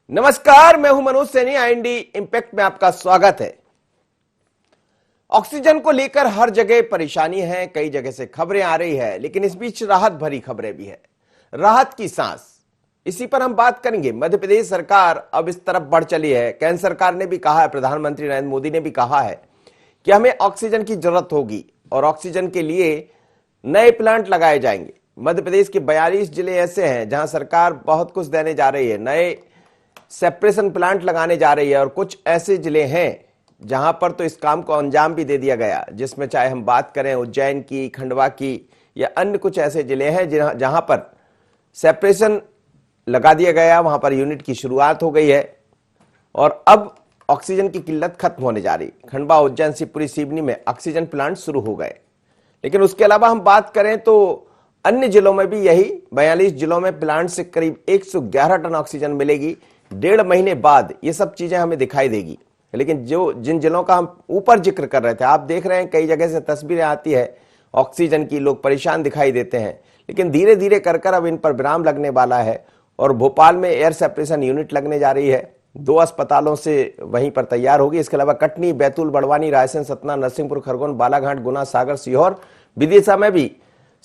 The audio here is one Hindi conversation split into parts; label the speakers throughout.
Speaker 1: नमस्कार, मैं हूं मनोज सैनी। आईएनडी इंपैक्ट में आपका स्वागत है। ऑक्सीजन को लेकर हर जगह परेशानी है, कई जगह से खबरें आ रही है, लेकिन इस बीच राहत भरी खबरें भी है। राहत की सांस, इसी पर हम बात करेंगे। मध्य प्रदेश सरकार अब इस तरफ बढ़ चली है। केंद्र सरकार ने भी कहा है, प्रधानमंत्री नरेंद्र मोदी ने भी कहा है कि हमें ऑक्सीजन की जरूरत होगी और ऑक्सीजन के लिए नए प्लांट लगाए जाएंगे। मध्य प्रदेश के 42 जिले ऐसे हैं जहां सरकार बहुत कुछ देने जा रही है, नए सेपरेशन प्लांट लगाने जा रही है, और कुछ ऐसे जिले हैं जहां पर तो इस काम को अंजाम भी दे दिया गया, जिसमें चाहे हम बात करें उज्जैन की, खंडवा की, या अन्य कुछ ऐसे जिले हैं जहां पर सेपरेशन लगा दिया गया, वहां पर यूनिट की शुरुआत हो गई है और अब ऑक्सीजन की किल्लत खत्म होने जा रही। खंडवा, उज्जैन, शिवपुरी, सिवनी में ऑक्सीजन प्लांट शुरू हो गए। लेकिन उसके अलावा हम बात करें तो अन्य जिलों में भी यही 42 जिलों में प्लांट से करीब 111 टन ऑक्सीजन मिलेगी। 1.5 महीने बाद ये सब चीजें हमें दिखाई देगी। लेकिन जिन जिलों का हम ऊपर जिक्र कर रहे थे, आप देख रहे हैं कई जगह से तस्वीरें आती है ऑक्सीजन की, लोग परेशान दिखाई देते हैं। लेकिन धीरे धीरे कर अब इन पर विराम लगने वाला है और भोपाल में एयर सेपरेशन यूनिट लगने जा रही है। 2 अस्पतालों से वहीं पर तैयार होगी। इसके अलावा कटनी, बैतूल, बड़वानी, रायसेन, सतना, नरसिंहपुर, खरगोन, बालाघाट, गुना, सागर, सीहोर, विदिशा में भी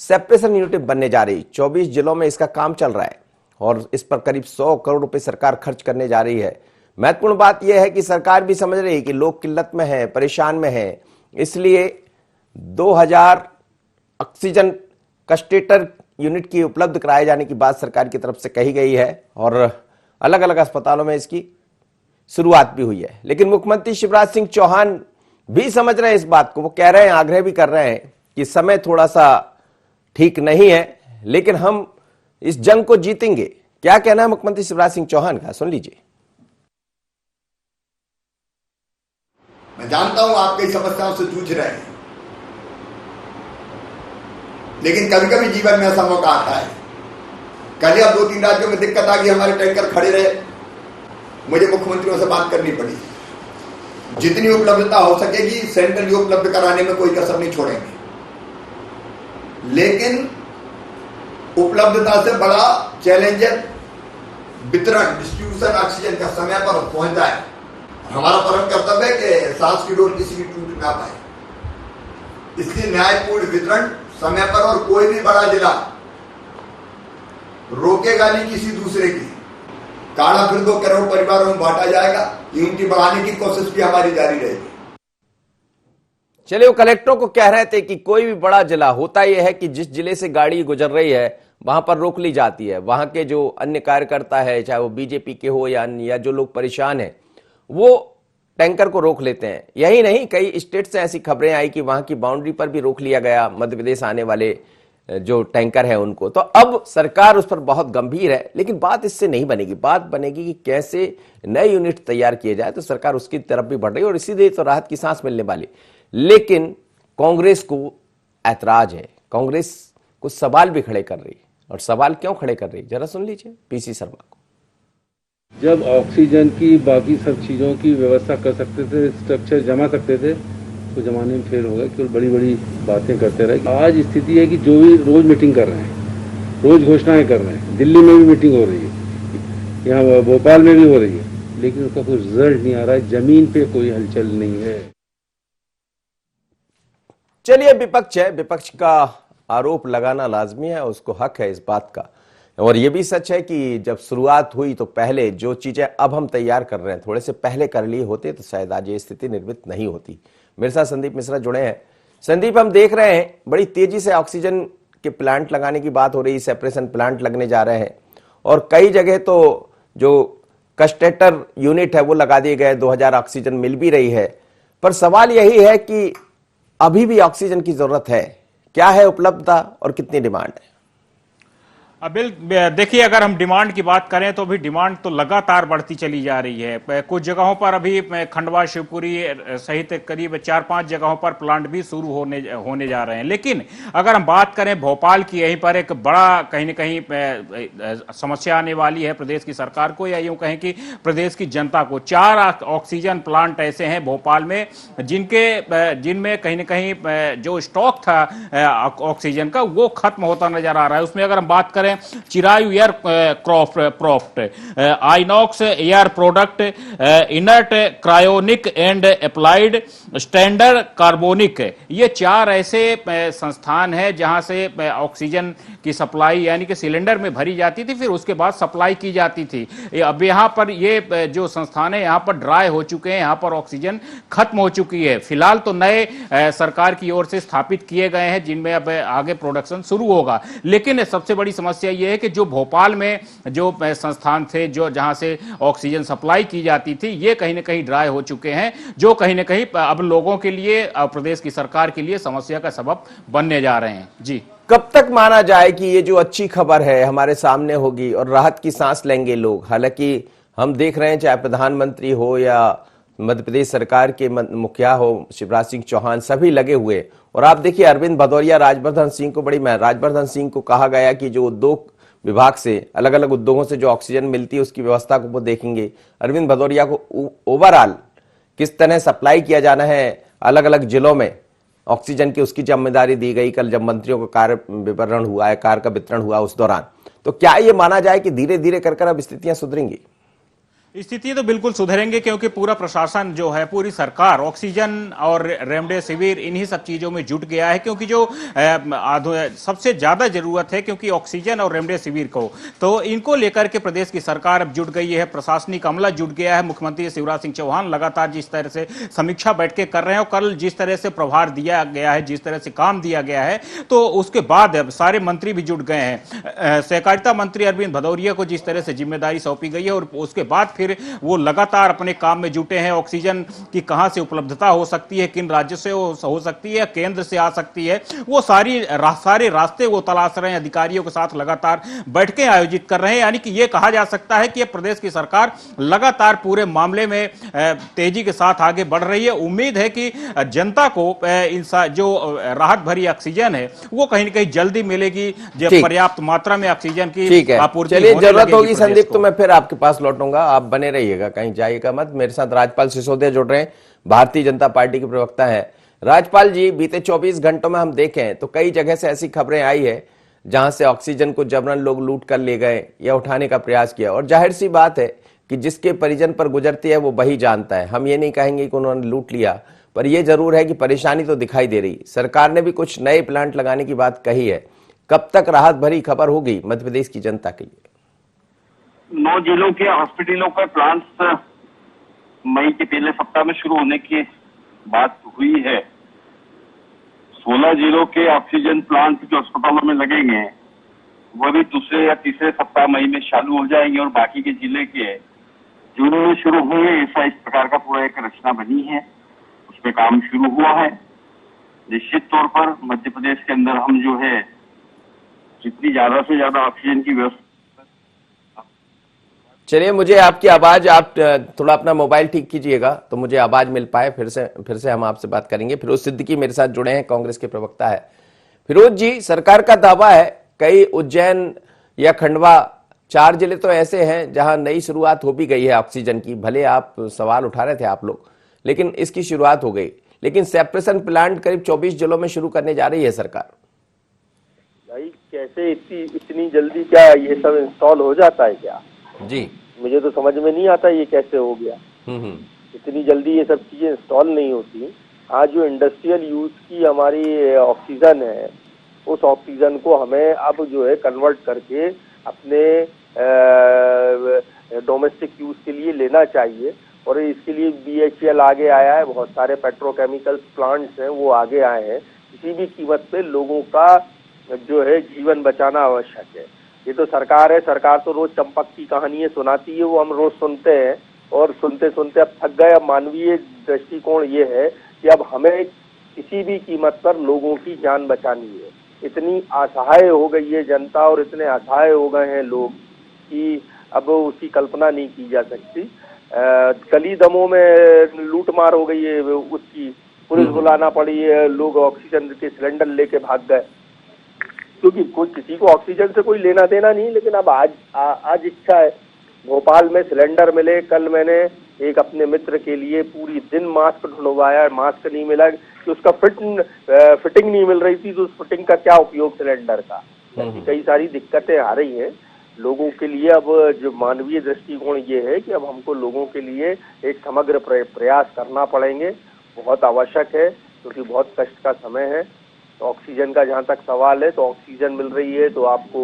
Speaker 1: सेपरेशन यूनिट बनने जा रही। 24 जिलों में इसका काम चल रहा है और इस पर करीब 100 करोड़ रुपए सरकार खर्च करने जा रही है। महत्वपूर्ण बात यह है कि सरकार भी समझ रही है कि लोग किल्लत में हैं, परेशान में हैं, इसलिए 2000 ऑक्सीजन कंसंट्रेटर यूनिट की उपलब्ध कराए जाने की बात सरकार की तरफ से कही गई है और अलग अलग अस्पतालों में इसकी शुरुआत भी हुई है। लेकिन मुख्यमंत्री शिवराज सिंह चौहान भी समझ रहे हैं इस बात को। वो कह रहे हैं, आग्रह भी कर रहे हैं कि समय थोड़ा सा ठीक नहीं है, लेकिन हम इस जंग को जीतेंगे। क्या कहना है मुख्यमंत्री शिवराज सिंह चौहान का, सुन लीजिए।
Speaker 2: मैं जानता हूं आप कई समस्याओं से जूझ रहे हैं, लेकिन कभी कभी जीवन में ऐसा मौका आता है। कल अब 2-3 राज्यों में दिक्कत आ गई, हमारे टैंकर खड़े रहे, मुझे मुख्यमंत्रियों से बात करनी पड़ी। जितनी उपलब्धता हो सकेगी सेंट्रल उपलब्ध कराने में कोई कसर नहीं छोड़ेंगे, लेकिन उपलब्धता से बड़ा चैलेंज है वितरण, डिस्ट्रीब्यूशन ऑक्सीजन का समय पर पहुंच जाए। हमारा परम कर्तव्य है कि सांस की डोर किसी की टूट ना पाए, इसलिए न्यायपूर्ण वितरण समय पर, और कोई भी बड़ा जिला रोकेगा नहीं किसी दूसरे की। काढ़ा फिर 2 करोड़ परिवारों में बांटा जाएगा। यूनिटी बढ़ाने की कोशिश भी हमारी जारी रहेगी।
Speaker 1: चलिए, वो कलेक्टरों को कह रहे थे कि कोई भी बड़ा जिला, होता यह है कि जिस जिले से गाड़ी गुजर रही है वहां पर रोक ली जाती है। वहां के जो अन्य कार्यकर्ता है, चाहे वो बीजेपी के हो या अन्य, या जो लोग परेशान हैं, वो टैंकर को रोक लेते हैं। यही नहीं, कई स्टेट से ऐसी खबरें आई कि वहां की बाउंड्री पर भी रोक लिया गया मध्य प्रदेश आने वाले जो टैंकर है उनको। तो अब सरकार उस पर बहुत गंभीर है, लेकिन बात इससे नहीं बनेगी। बात बनेगी कि कैसे नए यूनिट तैयार किए जाए, तो सरकार उसकी तरफ भी बढ़ रही है और इसीलिए तो राहत की सांस मिलने वाली। लेकिन कांग्रेस को ऐतराज है, कांग्रेस कुछ सवाल भी खड़े कर रही है। और सवाल क्यों खड़े कर रही है, जरा सुन लीजिए पीसी शर्मा को।
Speaker 3: जब ऑक्सीजन की बाकी सब चीज़ों की व्यवस्था कर सकते थे, स्ट्रक्चर जमा सकते थे, तो जमाने में फेल हो गए। केवल बड़ी बड़ी बातें करते रहे। आज स्थिति है कि जो भी रोज मीटिंग कर रहे हैं, रोज घोषणाएं कर रहे हैं, दिल्ली में भी मीटिंग हो रही है, यहाँ भोपाल में भी हो रही है, लेकिन उसका कोई रिजल्ट नहीं आ रहा है। जमीन पे कोई हलचल नहीं है।
Speaker 1: चलिए, विपक्ष है, विपक्ष का आरोप लगाना लाजमी है, उसको हक है इस बात का। और यह भी सच है कि जब शुरुआत हुई तो पहले जो चीजें अब हम तैयार कर रहे हैं, थोड़े से पहले कर लिए होते तो शायद आज ये स्थिति निर्मित नहीं होती। मेरे साथ संदीप मिश्रा जुड़े हैं। संदीप, हम देख रहे हैं बड़ी तेजी से ऑक्सीजन के प्लांट लगाने की बात हो रही है, सेपरेशन प्लांट लगने जा रहे हैं और कई जगह तो जो कंसंट्रेटर यूनिट है वो लगा दिए गए। 2000 ऑक्सीजन मिल भी रही है, पर सवाल यही है कि अभी भी ऑक्सीजन की जरूरत है। क्या है उपलब्धता और कितनी डिमांड है?
Speaker 4: देखिए, अगर हम डिमांड की बात करें तो अभी डिमांड तो लगातार बढ़ती चली जा रही है। कुछ जगहों पर अभी खंडवा, शिवपुरी सहित करीब 4-5 जगहों पर प्लांट भी शुरू होने जा रहे हैं। लेकिन अगर हम बात करें भोपाल की, यहीं पर एक बड़ा कहीं न कहीं समस्या आने वाली है प्रदेश की सरकार को, या यूं कहें कि प्रदेश की जनता को। 4 ऑक्सीजन प्लांट ऐसे हैं भोपाल में जिनमें कहीं न कहीं जो स्टॉक था ऑक्सीजन का वो खत्म होता नजर आ रहा है। उसमें अगर हम बात करें हैं Chirayu aircraft, Inox air product, inert cryonic and applied, standard carbonic. ये 4 ऐसे संस्थान हैं जहां से ऑक्सीजन की सप्लाई यानी कि सिलेंडर में भरी जाती थी, फिर उसके बाद सप्लाई की जाती थी। अब यहां पर ये जो संस्थान है यहां पर ड्राई हो चुके हैं, यहां पर ऑक्सीजन खत्म हो चुकी है। फिलहाल तो नए सरकार की ओर से स्थापित किए गए हैं जिनमें अब आगे प्रोडक्शन शुरू होगा। लेकिन सबसे बड़ी समस्या यह है कि जो भोपाल में जो संस्थान थे जो जहां से ऑक्सीजन सप्लाई की जाती थी, ये कहीं ना कहीं ड्राई हो चुके हैं, जो कहीं ना कहीं अब लोगों के लिए, प्रदेश की सरकार के लिए समस्या का सबब बनने जा रहे हैं। जी,
Speaker 1: कब तक माना जाए कि ये जो अच्छी खबर है हमारे सामने होगी और राहत की सांस लेंगे लोग? हालांकि हम देख रहे हैं चाहे प्रधानमंत्री हो या मध्य प्रदेश सरकार के मुखिया हो शिवराज सिंह चौहान, सभी लगे हुए। और आप देखिए अरविंद भदौरिया राजवर्धन सिंह को कहा गया कि जो उद्योग विभाग से अलग अलग उद्योगों से जो ऑक्सीजन मिलती है उसकी व्यवस्था को वो देखेंगे। अरविंद भदौरिया को ओवरऑल किस तरह सप्लाई किया जाना है अलग अलग जिलों में ऑक्सीजन की, उसकी जिम्मेदारी दी गई। कल जब मंत्रियों का कार्य विवरण हुआ है, कार्य का वितरण हुआ उस दौरान, तो क्या ये माना जाए कि धीरे धीरे कर अब स्थितियां सुधरेंगी?
Speaker 4: स्थिति तो बिल्कुल सुधरेंगे क्योंकि पूरा प्रशासन जो है, पूरी सरकार ऑक्सीजन और रेमडेसिविर इन्हीं सब चीजों में जुट गया है। क्योंकि जो सबसे ज्यादा जरूरत है क्योंकि ऑक्सीजन और रेमडेसिविर को, तो इनको लेकर के प्रदेश की सरकार अब जुट गई है, प्रशासनिक अमला जुट गया है। मुख्यमंत्री शिवराज सिंह चौहान लगातार जिस तरह से समीक्षा बैठकें कर रहे हैं और कल जिस तरह से प्रभार दिया गया है, जिस तरह से काम दिया गया है, तो उसके बाद अब सारे मंत्री भी जुट गए हैं। सहकारिता मंत्री अरविंद भदौरिया को जिस तरह से जिम्मेदारी सौंपी गई है और उसके बाद फिर वो लगातार अपने काम में जुटे हैं। ऑक्सीजन की कहां से उपलब्धता हो सकती है, किन राज्यों से हो सकती है, केंद्र से आ सकती है, वो सारे रास्ते वो तलाश रहे हैं। अधिकारियों के साथ लगातार बैठकें आयोजित कर रहे हैं। यानी कि ये कहा जा सकता है कि ये प्रदेश की सरकार लगातार पूरे मामले में तेजी के साथ आगे बढ़ रही है। उम्मीद है कि जनता को जो राहत भरी ऑक्सीजन है वो कहीं ना कहीं जल्दी मिलेगी, जब पर्याप्त मात्रा में ऑक्सीजन की आपूर्ति होने लगेगी।
Speaker 1: जरूरत होगी संदीप तो मैं फिर आपके पास लौटूंगा, आप बने रहिएगा, कहीं जाइएगा मत। मेरे साथ राजपाल सिसोदिया जुड़ रहे हैं, भारतीय जनता पार्टी के प्रवक्ता हैं। राजपाल जी, बीते 24 घंटों में हम देखें तो कई जगह से ऐसी खबरें आई है जहां से ऑक्सीजन को जबरन लोग लूट कर ले गए या उठाने का प्रयास किया, और जाहिर सी बात है कि जिसके परिजन पर गुजरती है वो वही जानता है। हम ये नहीं कहेंगे कि उन्होंने लूट लिया, पर यह जरूर है कि परेशानी तो दिखाई दे रही। सरकार ने भी कुछ नए प्लांट लगाने की बात कही है। कब तक राहत भरी खबर होगी मध्य प्रदेश की जनता के लिए?
Speaker 5: 9 जिलों के हॉस्पिटलों का प्लांट्स मई के पहले सप्ताह में शुरू होने की बात हुई है। 16 जिलों के ऑक्सीजन प्लांट जो अस्पतालों में लगेंगे वो भी दूसरे या तीसरे सप्ताह मई में चालू हो जाएंगे और बाकी के जिले के जून में शुरू होंगे। ऐसा इस प्रकार का पूरा एक रचना बनी है, उस पर काम शुरू हुआ है। निश्चित तौर पर मध्य प्रदेश के अंदर हम जो है जितनी ज्यादा से ज्यादा ऑक्सीजन की व्यवस्था।
Speaker 1: चलिए, मुझे आपकी आवाज, आप थोड़ा अपना मोबाइल ठीक कीजिएगा तो मुझे आवाज मिल पाए। फिर से हम आपसे बात करेंगे। फिरोज सिद्दीकी मेरे साथ जुड़े हैं, कांग्रेस के प्रवक्ता है। फिरोज जी, सरकार का दावा है कई उज्जैन या खंडवा 4 जिले तो ऐसे हैं जहां नई शुरुआत हो भी गई है ऑक्सीजन की। भले आप सवाल उठा रहे थे आप लोग, लेकिन इसकी शुरुआत हो गई। लेकिन सेपरेशन प्लांट करीब 24 जिलों में शुरू करने जा रही है सरकार।
Speaker 6: भाई कैसे इतनी जल्दी क्या ये सब इंस्टॉल हो जाता है क्या?
Speaker 1: जी,
Speaker 6: मुझे तो समझ में नहीं आता ये कैसे हो गया। इतनी जल्दी ये सब चीजें इंस्टॉल नहीं होती। आज जो इंडस्ट्रियल यूज की हमारी ऑक्सीजन है, उस ऑक्सीजन को हमें अब जो है कन्वर्ट करके अपने डोमेस्टिक यूज के लिए लेना चाहिए। और इसके लिए BHEL आगे आया है, बहुत सारे पेट्रोकेमिकल प्लांट्स हैं वो आगे आए हैं। किसी भी कीमत पे लोगों का जो है जीवन बचाना आवश्यक है। ये तो सरकार है, सरकार तो रोज चंपक की कहानियां सुनाती है, वो हम रोज सुनते हैं और सुनते सुनते अब थक गए। अब मानवीय दृष्टिकोण ये है कि अब हमें किसी भी कीमत पर लोगों की जान बचानी है। इतनी असहाय हो गई है जनता और इतने असहाय हो गए हैं लोग कि अब उसकी कल्पना नहीं की जा सकती। कली दमों में लूट मार हो गई है, उसकी पुलिस बुलाना पड़ी है, लोग ऑक्सीजन के सिलेंडर लेके भाग गए, क्योंकि कोई किसी को ऑक्सीजन से कोई लेना देना नहीं। लेकिन अब आज इच्छा है भोपाल में सिलेंडर मिले। कल मैंने एक अपने मित्र के लिए पूरी दिन मास्क ढूंढवाया, मास्क नहीं मिला कि उसका फिटिंग नहीं मिल रही थी, तो उस फिटिंग का क्या उपयोग सिलेंडर का। ऐसी कई सारी दिक्कतें आ रही हैं लोगों के लिए। अब जो मानवीय दृष्टिकोण ये है कि अब हमको लोगों के लिए एक समग्र प्रयास करना पड़ेंगे, बहुत आवश्यक है, क्योंकि बहुत कष्ट का समय है। तो ऑक्सीजन का जहाँ तक सवाल है, तो ऑक्सीजन मिल रही है तो आपको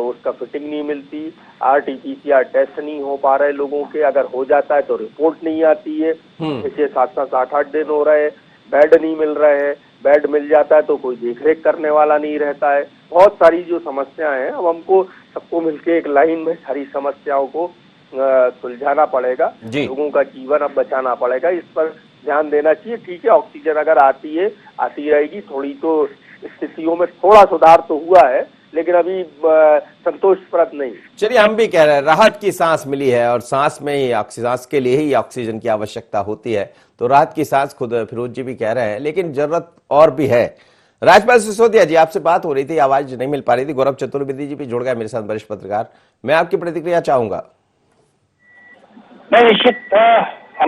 Speaker 6: उसका फिटिंग नहीं मिलती, RT-PCR टेस्ट नहीं हो पा रहे लोगों के, अगर हो जाता है तो रिपोर्ट नहीं आती है, इसलिए 7-7 8-8 दिन हो रहे हैं, बेड नहीं मिल रहे हैं, बेड मिल जाता है तो कोई देखरेख करने वाला नहीं रहता है। बहुत सारी जो समस्याएं हैं, अब हमको सबको मिलके एक लाइन में सारी समस्याओं को सुलझाना पड़ेगा, लोगों का जीवन अब बचाना पड़ेगा, इस पर ध्यान देना चाहिए। ठीक है, ऑक्सीजन अगर आती रहेगी, थोड़ी तो स्थितियों में थोड़ा सुधार तो हुआ है, लेकिन अभी संतोषप्रद नहीं।
Speaker 1: चलिए, हम भी कह रहे हैं राहत की सांस मिली है, और सांस में ही सांस के लिए ही ऑक्सीजन की आवश्यकता होती है, तो राहत की सांस खुद फिरोज जी भी कह रहे हैं, लेकिन जरूरत और भी है। राजपाल सिसोदिया जी, आपसे बात हो रही थी, आवाज नहीं मिल पा रही थी। गौरव चतुर्वेदी जी भी जुड़ गए मेरे साथ, वरिष्ठ पत्रकार। मैं आपकी प्रतिक्रिया चाहूंगा।
Speaker 5: मैं निश्चित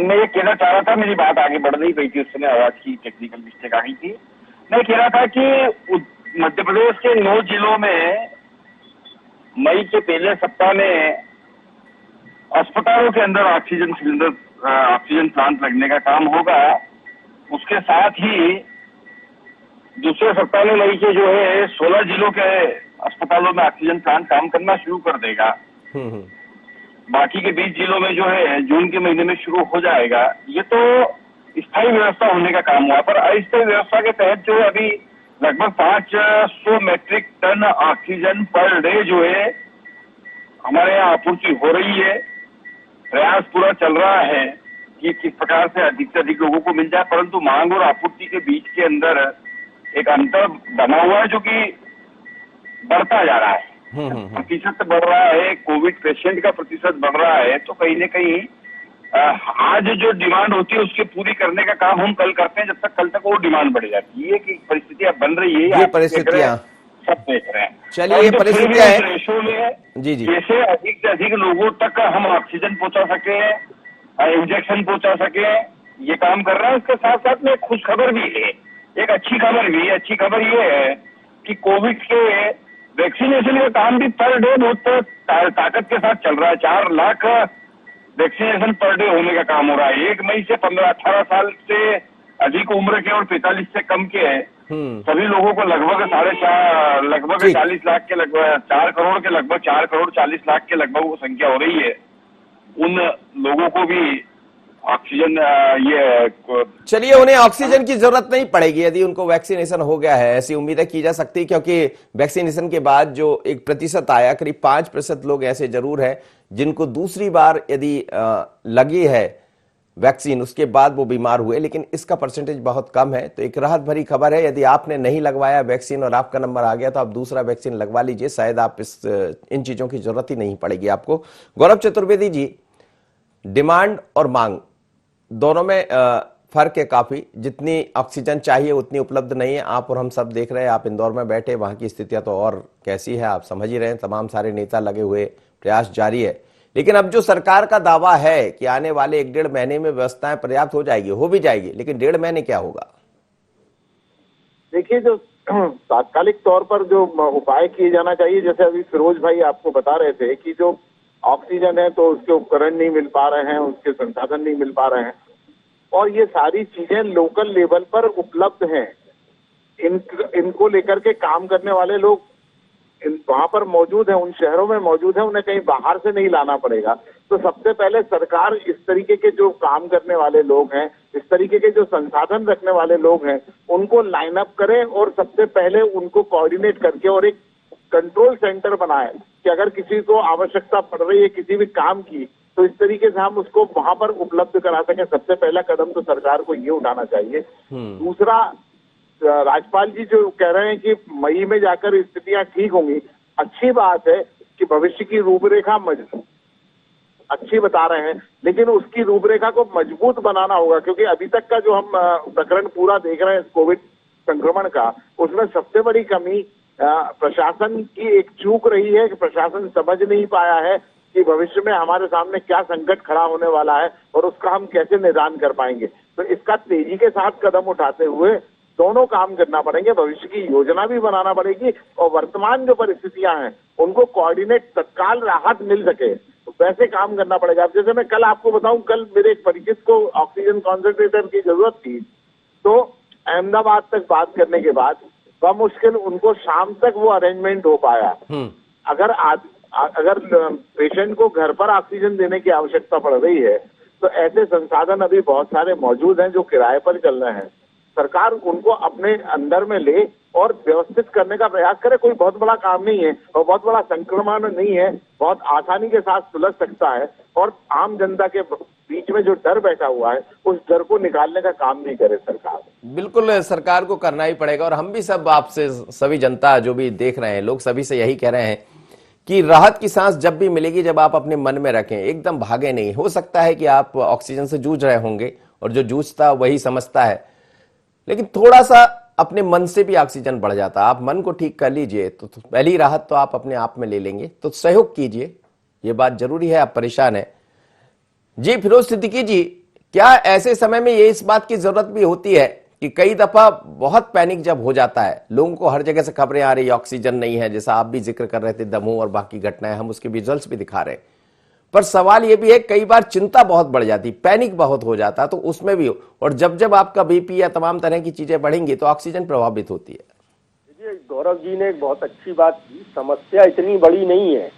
Speaker 5: मैं ये कहना चाह रहा था, मेरी बात आगे बढ़ नहीं गई थी, उस समय आवाज की टेक्निकल मिस्टेक आ गई थी। मैं कह रहा था कि मध्य प्रदेश के 9 जिलों में मई के पहले सप्ताह में अस्पतालों के अंदर ऑक्सीजन सिलेंडर, ऑक्सीजन प्लांट लगने का काम होगा। उसके साथ ही दूसरे सप्ताह में मई के जो है 16 जिलों के अस्पतालों में ऑक्सीजन प्लांट काम करना शुरू कर देगा। बाकी के 20 जिलों में जो है जून के महीने में शुरू हो जाएगा। ये तो स्थायी व्यवस्था होने का काम हुआ, पर अस्थायी व्यवस्था के तहत जो है अभी लगभग 500 metric tonne oxygen per day जो है हमारे यहाँ आपूर्ति हो रही है। प्रयास पूरा चल रहा है कि किस प्रकार से अधिक से लोगों को मिल जाए, परंतु मांग और आपूर्ति के बीच के अंदर एक अंतर बना हुआ है जो कि बढ़ता जा रहा है। प्रतिशत बढ़ रहा है, कोविड पेशेंट का प्रतिशत बढ़ रहा है, तो कहीं न कहीं आज जो डिमांड होती है उसके पूरी करने का काम हम कल करते हैं, जब तक कल तक वो डिमांड बढ़ जाती है। ये कि परिस्थितियां बन रही है,
Speaker 1: ये परिस्थितियां
Speaker 5: सब देख रहे हैं।
Speaker 1: चलिए, ये परिस्थितियां है
Speaker 5: रेशो में
Speaker 1: जी।
Speaker 5: जैसे अधिक से अधिक लोगों तक हम ऑक्सीजन पहुंचा सके, इंजेक्शन पहुंचा सके, ये काम कर रहे हैं। उसके साथ साथ में खुश खबर भी है, एक अच्छी खबर भी है। अच्छी खबर ये है कि कोविड के वैक्सीनेशन का काम भी पर डे बहुत ताकत के साथ चल रहा है। 4 लाख वैक्सीनेशन पर डे होने का काम हो रहा है। 1 मई से 15-18 साल से अधिक उम्र के और 45 से कम के सभी लोगों को लगभग 40 लाख के लगभग 4 करोड़ के लगभग 4 करोड़ 40 लाख के लगभग वो संख्या हो रही है। उन लोगों को भी ऑक्सीजन
Speaker 1: चलिए, उन्हें ऑक्सीजन की जरूरत नहीं पड़ेगी यदि उनको वैक्सीनेशन हो गया है, ऐसी उम्मीदें की जा सकती है, क्योंकि वैक्सीनेशन के बाद जो एक प्रतिशत आया, करीब 5% लोग ऐसे जरूर हैं जिनको दूसरी बार यदि लगी है वैक्सीन, उसके बाद वो बीमार हुए, लेकिन इसका परसेंटेज बहुत कम है। तो एक राहत भरी खबर है, यदि आपने नहीं लगवाया वैक्सीन और आपका नंबर आ गया तो आप दूसरा वैक्सीन लगवा लीजिए, शायद आप इन चीजों की जरूरत ही नहीं पड़ेगी आपको। गौरव चतुर्वेदी जी, डिमांड और मांग दोनों में फर्क है काफी। जितनी ऑक्सीजन चाहिए उतनी उपलब्ध नहीं है। आप और हम सब देख रहे हैं, आप इंदौर में बैठे, वहां की स्थितियां तो और कैसी है आप समझ ही रहे हैं। तमाम सारे नेता लगे हुए, प्रयास जारी है। लेकिन अब जो सरकार का दावा है कि आने वाले 1-1.5 महीने में व्यवस्थाएं पर्याप्त हो जाएगी, हो भी जाएगी, लेकिन 1.5 महीने क्या होगा?
Speaker 7: देखिए, जो तात्कालिक तौर पर जो उपाय किए जाना चाहिए, जैसे अभी फिरोज भाई आपको बता रहे थे कि जो ऑक्सीजन है तो उसके उपकरण नहीं मिल पा रहे हैं, उसके संसाधन नहीं मिल पा रहे हैं, और ये सारी चीजें लोकल लेवल पर उपलब्ध हैं। इनको लेकर के काम करने वाले लोग वहां पर मौजूद है, उन शहरों में मौजूद है, उन्हें कहीं बाहर से नहीं लाना पड़ेगा। तो सबसे पहले सरकार इस तरीके के जो काम करने वाले लोग हैं, इस तरीके के जो संसाधन रखने वाले लोग हैं, उनको लाइन अप करें और सबसे पहले उनको कोऑर्डिनेट करके और एक कंट्रोल सेंटर बनाए कि अगर किसी को आवश्यकता पड़ रही है किसी भी काम की, तो इस तरीके से हम उसको वहां पर उपलब्ध करा सकें। सबसे पहला कदम तो सरकार को ये उठाना चाहिए। दूसरा, राज्यपाल जी जो कह रहे हैं कि मई में जाकर स्थितियां ठीक होंगी, अच्छी बात है कि भविष्य की रूपरेखा अच्छी बता रहे हैं, लेकिन उसकी रूपरेखा को मजबूत बनाना होगा, क्योंकि अभी तक का जो हम प्रकरण पूरा देख रहे हैं कोविड संक्रमण का, उसमें सबसे बड़ी कमी प्रशासन की एक चूक रही है कि प्रशासन समझ नहीं पाया है कि भविष्य में हमारे सामने क्या संकट खड़ा होने वाला है और उसका हम कैसे निदान कर पाएंगे। तो इसका तेजी के साथ कदम उठाते हुए दोनों काम करना पड़ेंगे, भविष्य की योजना भी बनाना पड़ेगी और वर्तमान जो परिस्थितियां हैं उनको कोऑर्डिनेट तत्काल राहत मिल सके तो वैसे काम करना पड़ेगा। अब जैसे मैं कल आपको बताऊं, कल मेरे एक परिचित को ऑक्सीजन कॉन्सेंट्रेटर की जरूरत थी, तो अहमदाबाद तक बात करने के बाद बमुश्किल उनको शाम तक वो अरेंजमेंट हो पाया। अगर पेशेंट को घर पर ऑक्सीजन देने की आवश्यकता पड़ रही है तो ऐसे संसाधन अभी बहुत सारे मौजूद हैं जो किराए पर चल रहे हैं। सरकार उनको अपने अंदर में ले और व्यवस्थित करने का प्रयास करे। कोई बहुत बड़ा काम नहीं है और बहुत बड़ा संक्रमण नहीं है, बहुत आसानी के साथ सुलझ सकता है और आम जनता के बीच में जो डर बैठा हुआ है उस डर को निकालने का काम नहीं करे सरकार।
Speaker 1: बिल्कुल सरकार को करना ही पड़ेगा और हम भी सब आपसे, सभी जनता जो भी देख रहे हैं लोग, सभी से यही कह रहे हैं कि राहत की सांस जब भी मिलेगी, जब आप अपने मन में रखें, एकदम भागे नहीं। हो सकता है कि आप ऑक्सीजन से जूझ रहे होंगे और जो जूझता वही समझता है, लेकिन थोड़ा सा अपने मन से भी ऑक्सीजन बढ़ जाता है। आप मन को ठीक कर लीजिए तो पहली राहत तो आप अपने आप में ले लेंगे। तो सहयोग कीजिए, ये बात जरूरी है। आप परेशान हैं जी। फिरोज सिद्दीकी जी, क्या ऐसे समय में ये इस बात की जरूरत भी होती है कि कई दफा बहुत पैनिक जब हो जाता है, लोगों को हर जगह से खबरें आ रही है ऑक्सीजन नहीं है, जैसा आप भी जिक्र कर रहे थे दमोह और बाकी घटनाएं, हम उसके विजुअल्स भी दिखा रहे हैं, पर सवाल ये भी है कई बार चिंता बहुत बढ़ जाती, पैनिक बहुत हो जाता है, तो उसमें भी हो, और जब जब आपका बीपी या तमाम तरह की चीजें बढ़ेंगी तो ऑक्सीजन प्रभावित होती है।
Speaker 6: देखिए, गौरव जी ने एक बहुत अच्छी बात की। समस्या इतनी बड़ी नहीं है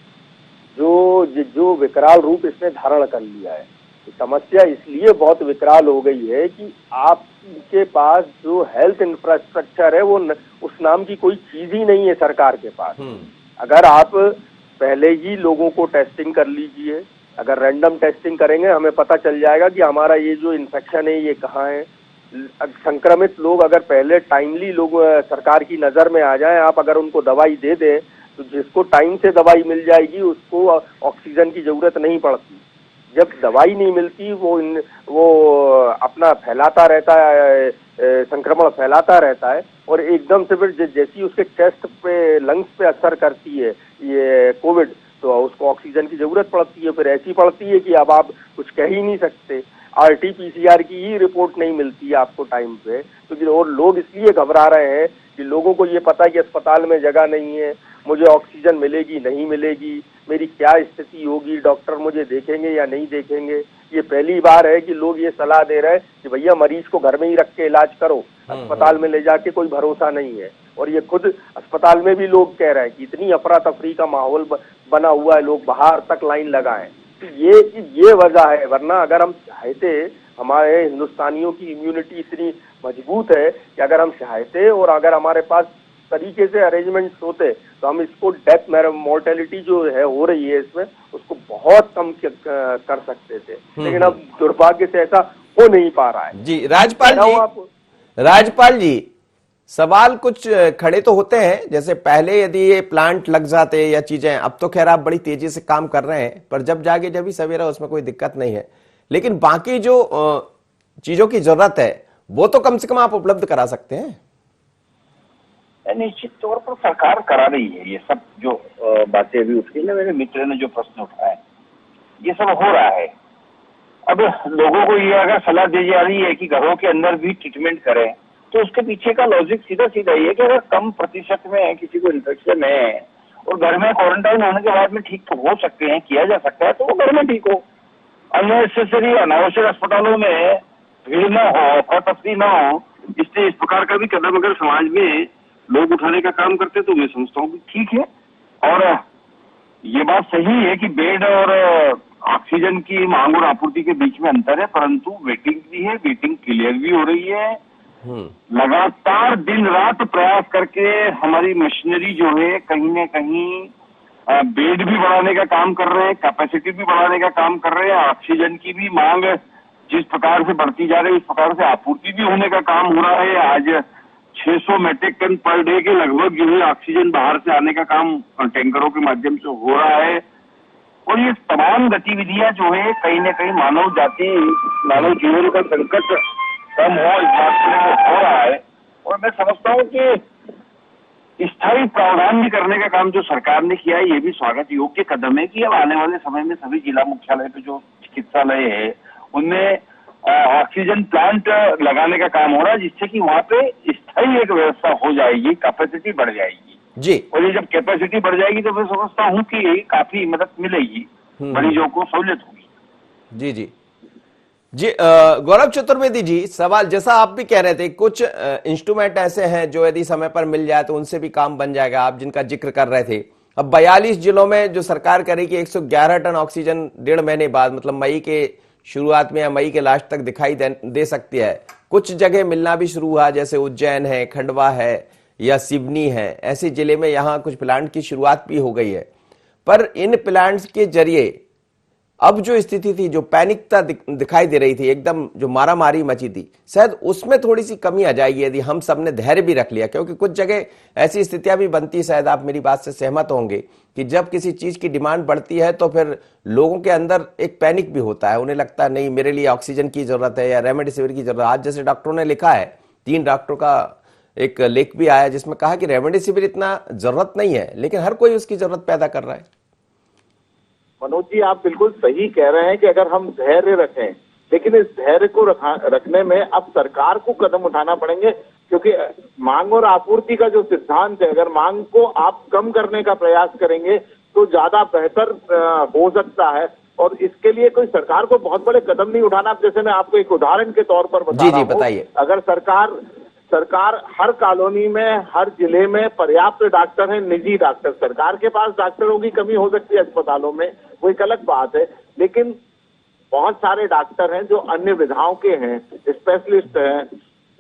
Speaker 6: जो विकराल रूप इसने धारण कर लिया है। समस्या इसलिए बहुत विकराल हो गई है कि आपके पास जो हेल्थ इंफ्रास्ट्रक्चर है वो उस नाम की कोई चीज ही नहीं है सरकार के पास। अगर आप पहले ही लोगों को टेस्टिंग कर लीजिए, अगर रैंडम टेस्टिंग करेंगे हमें पता चल जाएगा कि हमारा ये जो इन्फेक्शन है ये कहाँ है। संक्रमित लोग अगर पहले टाइमली लोग सरकार की नजर में आ जाएं, आप अगर उनको दवाई दे दें तो जिसको टाइम से दवाई मिल जाएगी उसको ऑक्सीजन की जरूरत नहीं पड़ती। जब दवाई नहीं मिलती वो अपना फैलाता रहता है, संक्रमण फैलाता रहता है और एकदम से फिर जैसी उसके चेस्ट पे, लंग्स पे असर करती है ये कोविड, तो उसको ऑक्सीजन की जरूरत पड़ती है। फिर ऐसी पड़ती है कि अब आप कुछ कह ही नहीं सकते। RT-PCR की ही रिपोर्ट नहीं मिलती है आपको टाइम पे, तो और लोग इसलिए घबरा रहे हैं कि लोगों को ये पता है कि अस्पताल में जगह नहीं है, मुझे ऑक्सीजन मिलेगी नहीं मिलेगी, मेरी क्या स्थिति होगी, डॉक्टर मुझे देखेंगे या नहीं देखेंगे। ये पहली बार है कि लोग ये सलाह दे रहे हैं कि भैया मरीज को घर में ही रख के इलाज करो, अस्पताल में ले जाके कोई भरोसा नहीं है। और ये खुद अस्पताल में भी लोग कह रहे हैं कि इतनी अफरा तफरी का माहौल बना हुआ है, लोग बाहर तक लाइन लगाएं। तो ये वजह है, वरना अगर हम चाहते, हमारे हिंदुस्तानियों की इम्यूनिटी इतनी मजबूत है कि अगर हम चाहते और अगर हमारे पास तरीके से अरेंजमेंट्स होते तो हम इसको डेथ मोर्टेलिटी जो है हो रही है इसमें उसको बहुत कम कर सकते थे। लेकिन अब दुर्भाग्य से ऐसा हो नहीं पा रहा है।
Speaker 1: जी राजपाल जी, सवाल कुछ खड़े तो होते हैं, जैसे पहले यदि ये प्लांट लग जाते या चीजें, अब तो खैर आप बड़ी तेजी से काम कर रहे हैं, पर जब जागे जब भी सवेरा उसमें कोई दिक्कत नहीं है, लेकिन बाकी जो चीजों की जरूरत है वो तो कम से कम आप उपलब्ध करा सकते हैं।
Speaker 5: निश्चित तौर पर सरकार करा रही है। ये सब जो बातें अभी उठी ना, मेरे मित्र ने जो प्रश्न उठाया, ये सब हो रहा है। अब लोगों को ये अगर सलाह दी जा रही है कि घरों के अंदर भी ट्रीटमेंट करें, तो उसके पीछे का लॉजिक सीधा सीधा ये है कि अगर कम प्रतिशत में किसी को इन्फेक्शन है और घर में क्वारंटाइन होने के बाद में ठीक तो हो सकते हैं, किया जा सकता है, तो वो घर में ठीक हो। अननेसेसरी अनावश्यक अस्पतालों में भीड़ न हो, अफरा-तफरी न हो, इसलिए इस प्रकार का भी कदम अगर समाज में लोग उठाने का काम करते तो मैं समझता हूँ कि ठीक है। और ये बात सही है कि बेड और ऑक्सीजन की मांग और आपूर्ति के बीच में अंतर है, परंतु वेटिंग भी है, वेटिंग क्लियर भी हो रही है। लगातार दिन रात प्रयास करके हमारी मशीनरी जो है कहीं न कहीं बेड भी बढ़ाने का काम कर रहे हैं, कैपेसिटी भी बढ़ाने का काम कर रहे हैं। ऑक्सीजन की भी मांग जिस प्रकार से बढ़ती जा रही है उस प्रकार से आपूर्ति भी होने का काम हो रहा है। आज 600 मेट्रिक टन पर डे के लगभग जो है ऑक्सीजन बाहर से आने का काम टैंकरों के माध्यम से हो रहा है। और ये तमाम गतिविधियां जो है कहीं न कहीं मानव जाति, मानव जीवन का संकट कम हो, इस बात के लिए हो रहा है। और मैं समझता हूँ कि स्थायी प्रावधान भी करने का काम जो सरकार ने किया है, ये भी स्वागत योग्य कदम है कि अब आने वाले समय में सभी जिला मुख्यालय पे जो चिकित्सालय है उनमें ऑक्सीजन प्लांट लगाने का काम हो रहा है, जिससे कि वहां पे स्थायी एक व्यवस्था हो जाएगी, कैपेसिटी बढ़ जाएगी।
Speaker 1: जी
Speaker 5: और ये जब कैपेसिटी बढ़ जाएगी तो मैं समझता हूँ कि काफी मदद मिलेगी, मरीजों को सहूलियत होगी।
Speaker 1: जी जी जी गौरव चतुर्वेदी जी, सवाल जैसा आप भी कह रहे थे, कुछ इंस्ट्रूमेंट ऐसे हैं जो यदि समय पर मिल जाए तो उनसे भी काम बन जाएगा, आप जिनका जिक्र कर रहे थे। अब 42 जिलों में जो सरकार करेगी 111 टन ऑक्सीजन 1.5 महीने बाद, मतलब मई के शुरुआत में या मई के लास्ट तक दिखाई दे सकती है। कुछ जगह मिलना भी शुरू हुआ, जैसे उज्जैन है, खंडवा है या सिवनी है, ऐसे जिले में यहाँ कुछ प्लांट की शुरुआत भी हो गई है। पर इन प्लांट्स के जरिए अब जो स्थिति थी, जो पैनिकता दिखाई दे रही थी, एकदम जो मारामारी मची थी, शायद उसमें थोड़ी सी कमी आ जाएगी यदि हम सब ने धैर्य भी रख लिया। क्योंकि कुछ जगह ऐसी स्थितियां भी बनती, शायद आप मेरी बात से सहमत होंगे, कि जब किसी चीज की डिमांड बढ़ती है तो फिर लोगों के अंदर एक पैनिक भी होता है, उन्हें लगता है नहीं मेरे लिए ऑक्सीजन की जरूरत है या रेमडेसिविर की जरूरत है। आज जैसे डॉक्टरों ने लिखा है, 3 डॉक्टरों का एक लेख भी आया जिसमें कहा कि रेमडेसिविर इतना जरूरत नहीं है, लेकिन हर कोई उसकी जरूरत पैदा कर रहा है।
Speaker 7: मनोज जी, आप बिल्कुल सही कह रहे हैं कि अगर हम धैर्य रखें, लेकिन इस धैर्य को रखने में अब सरकार को कदम उठाना पड़ेंगे, क्योंकि मांग और आपूर्ति का जो सिद्धांत है, अगर मांग को आप कम करने का प्रयास करेंगे तो ज्यादा बेहतर हो सकता है। और इसके लिए कोई सरकार को बहुत बड़े कदम नहीं उठाना। जैसे मैं आपको एक उदाहरण के तौर पर बता रहा हूं,
Speaker 1: बताइए।
Speaker 7: अगर सरकार हर कॉलोनी में, हर जिले में पर्याप्त डॉक्टर हैं, निजी डॉक्टर, सरकार के पास डॉक्टरों की कमी हो सकती है अस्पतालों में, वो एक अलग बात है, लेकिन बहुत सारे डॉक्टर हैं जो अन्य विधाओं के हैं, स्पेशलिस्ट हैं,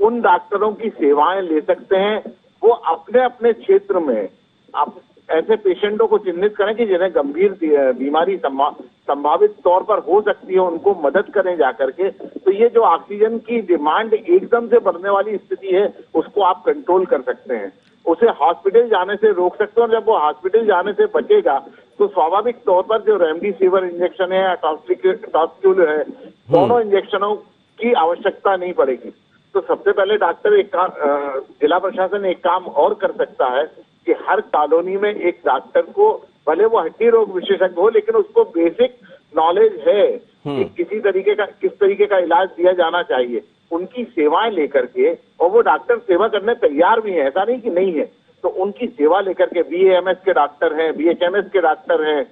Speaker 7: उन डॉक्टरों की सेवाएं ले सकते हैं। वो अपने अपने क्षेत्र में आप ऐसे पेशेंटों को चिन्हित करें कि जिन्हें गंभीर बीमारी संभावित तौर पर हो सकती है, उनको मदद करें जाकर के। तो ये जो ऑक्सीजन की डिमांड एकदम से बढ़ने वाली स्थिति है, उसको आप कंट्रोल कर सकते हैं, उसे हॉस्पिटल जाने से रोक सकते हैं। और जब वो हॉस्पिटल जाने से बचेगा तो स्वाभाविक तौर पर जो रेमडेसिविर इंजेक्शन है या टॉक्सिक्यूल है, दोनों इंजेक्शनों की आवश्यकता नहीं पड़ेगी। तो सबसे पहले डॉक्टर जिला प्रशासन एक काम और कर सकता है कि हर कॉलोनी में एक डॉक्टर को, भले वो हड्डी रोग विशेषज्ञ हो, लेकिन उसको बेसिक नॉलेज है कि किस तरीके का इलाज दिया जाना चाहिए, उनकी सेवाएं लेकर के, और वो डॉक्टर सेवा करने तैयार भी है, ऐसा नहीं कि नहीं है, तो उनकी सेवा लेकर के बीएएमएस के डॉक्टर हैं, बीएचएमएस के डॉक्टर हैं,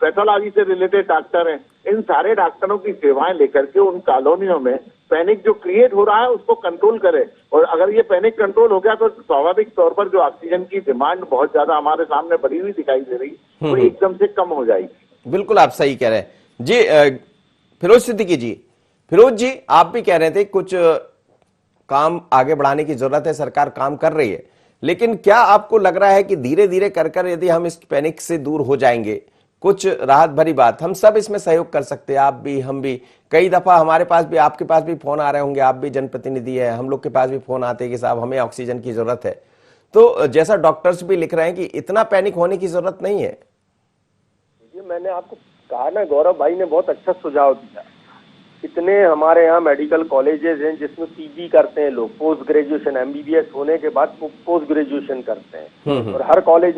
Speaker 7: पैथोलॉजी से रिलेटेड डॉक्टर हैं, इन सारे डॉक्टरों की सेवाएं लेकर के उन कॉलोनियों में पैनिक जो क्रिएट हो रहा है उसको कंट्रोल करे। और अगर ये पैनिक कंट्रोल हो गया तो स्वाभाविक तौर पर जो ऑक्सीजन की डिमांड बहुत ज्यादा हमारे सामने बढ़ी हुई दिखाई दे रही, वो एकदम से कम हो जाएगी।
Speaker 1: बिल्कुल आप सही कह रहे हैं जी। फिरोज सिद्दीकी जी, फिरोज जी आप भी कह रहे थे कुछ काम आगे बढ़ाने की जरूरत है, सरकार काम कर रही है, लेकिन क्या आपको लग रहा है कि धीरे धीरे कर यदि हम इस पैनिक से दूर हो जाएंगे, कुछ राहत भरी बात, हम सब इसमें सहयोग कर सकते हैं, आप भी हम भी। कई दफा हमारे पास भी, आपके पास भी फोन आ रहे होंगे, आप भी जनप्रतिनिधि है, हम लोग के पास भी फोन आते हैं कि साहब हमें ऑक्सीजन की जरूरत है। तो जैसा डॉक्टर्स भी लिख रहे हैं कि इतना पैनिक होने की जरूरत नहीं है।
Speaker 6: ये मैंने आपको कहा ना, गौरव भाई ने बहुत अच्छा सुझाव दिया। इतने हमारे यहाँ मेडिकल कॉलेजेस हैं जिसमें पीजी करते हैं लोग, पोस्ट ग्रेजुएशन, एमबीबीएस होने के बाद पोस्ट ग्रेजुएशन करते हैं, और हर कॉलेज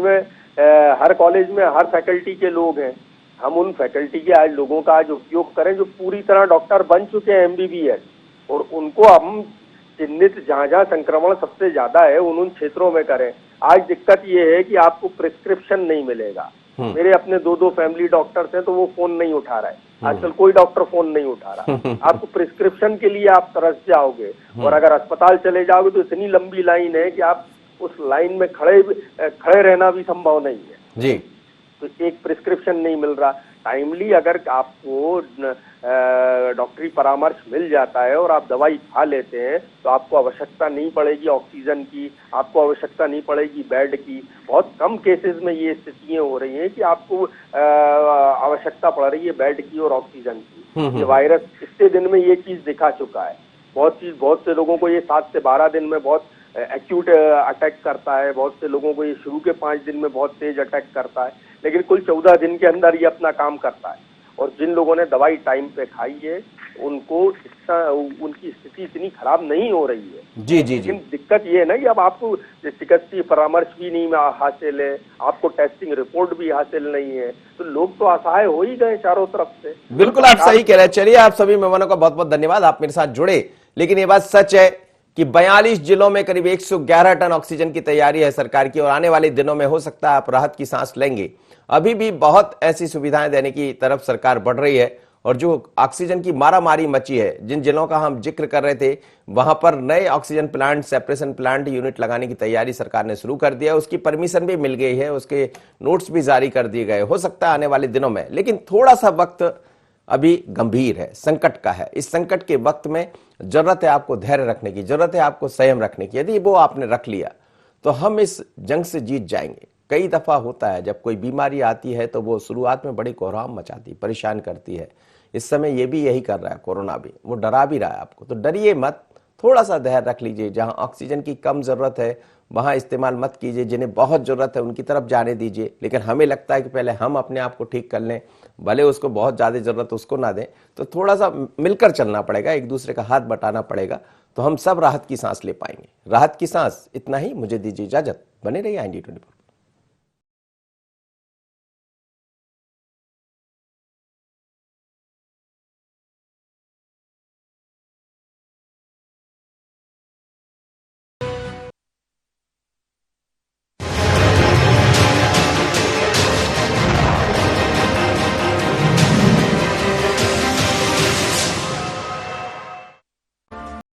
Speaker 6: में हर फैकल्टी के लोग हैं। हम उन फैकल्टी के आज लोगों का आज उपयोग करें जो पूरी तरह डॉक्टर बन चुके हैं, एमबीबीएस, और उनको हम चिन्हित जहाँ जहाँ संक्रमण सबसे ज्यादा है उन क्षेत्रों में करें। आज दिक्कत ये है कि आपको प्रिस्क्रिप्शन नहीं मिलेगा। मेरे अपने 2 फैमिली डॉक्टर्स हैं तो वो फोन नहीं उठा रहा है, आजकल कोई डॉक्टर फोन नहीं उठा रहा। आपको प्रिस्क्रिप्शन के लिए आप तरस जाओगे, और अगर अस्पताल चले जाओगे तो इतनी लंबी लाइन है कि आप उस लाइन में खड़े रहना भी संभव नहीं है
Speaker 1: जी।
Speaker 6: तो एक प्रिस्क्रिप्शन नहीं मिल रहा टाइमली। अगर आपको डॉक्टरी परामर्श मिल जाता है और आप दवाई खा लेते हैं तो आपको आवश्यकता नहीं पड़ेगी ऑक्सीजन की, आपको आवश्यकता नहीं पड़ेगी बेड की। बहुत कम केसेस में ये स्थितियां हो रही हैं कि आपको आवश्यकता पड़ रही है बेड की और ऑक्सीजन की। ये वायरस इतने दिन में ये चीज दिखा चुका है। बहुत से लोगों को ये 7 से 12 दिन में बहुत एक्यूट अटैक करता है, बहुत से लोगों को ये शुरू के 5 दिन में बहुत तेज अटैक करता है, लेकिन कुल 14 दिन के अंदर ये अपना काम करता है। और जिन लोगों ने दवाई टाइम पे खाई है उनको उनकी स्थिति इतनी खराब नहीं हो रही है।
Speaker 1: जी जी जी।
Speaker 6: लेकिन दिक्कत ये है ना कि अब आपको चिकित्सीय परामर्श भी नहीं हासिल है, आपको टेस्टिंग रिपोर्ट भी हासिल नहीं है, तो लोग तो असहाय हो ही गए चारों तरफ से।
Speaker 1: बिल्कुल आप सही कह रहे हैं। चलिए, आप सभी मेहमानों का बहुत बहुत धन्यवाद, आप मेरे साथ जुड़े। लेकिन ये बात सच है कि 42 जिलों में करीब 111 टन ऑक्सीजन की तैयारी है सरकार की, और आने वाले दिनों में हो सकता है आप राहत की सांस लेंगे। अभी भी बहुत ऐसी सुविधाएं देने की तरफ सरकार बढ़ रही है, और जो ऑक्सीजन की मारामारी मची है, जिन जिलों का हम जिक्र कर रहे थे, वहां पर नए oxygen plant, separation plant unit लगाने की तैयारी सरकार ने शुरू कर दिया। उसकी परमिशन भी मिल गई है, उसके नोट्स भी जारी कर दिए गए। हो सकता है आने वाले दिनों में, लेकिन थोड़ा सा वक्त अभी गंभीर है, संकट का है। इस संकट के वक्त में जरूरत है आपको धैर्य रखने की, जरूरत है आपको संयम रखने की। यदि वो आपने रख लिया तो हम इस जंग से जीत जाएंगे। कई दफा होता है जब कोई बीमारी आती है तो वो शुरुआत में बड़ी कोहराम मचाती, परेशान करती है। इस समय ये भी यही कर रहा है, कोरोना भी, वो डरा भी रहा है आपको। तो डरिए मत, थोड़ा सा धैर्य रख लीजिए। जहां ऑक्सीजन की कम जरूरत है वहां इस्तेमाल मत कीजिए, जिन्हें बहुत जरूरत है उनकी तरफ जाने दीजिए। लेकिन हमें लगता है कि पहले हम अपने आप को ठीक कर लें, भले उसको बहुत ज्यादा जरूरत उसको ना दें। तो थोड़ा सा मिलकर चलना पड़ेगा, एक दूसरे का हाथ बटाना पड़ेगा, तो हम सब राहत की सांस ले पाएंगे। राहत की सांस, इतना ही। मुझे दीजिए इजाजत, बने रहिए IND24।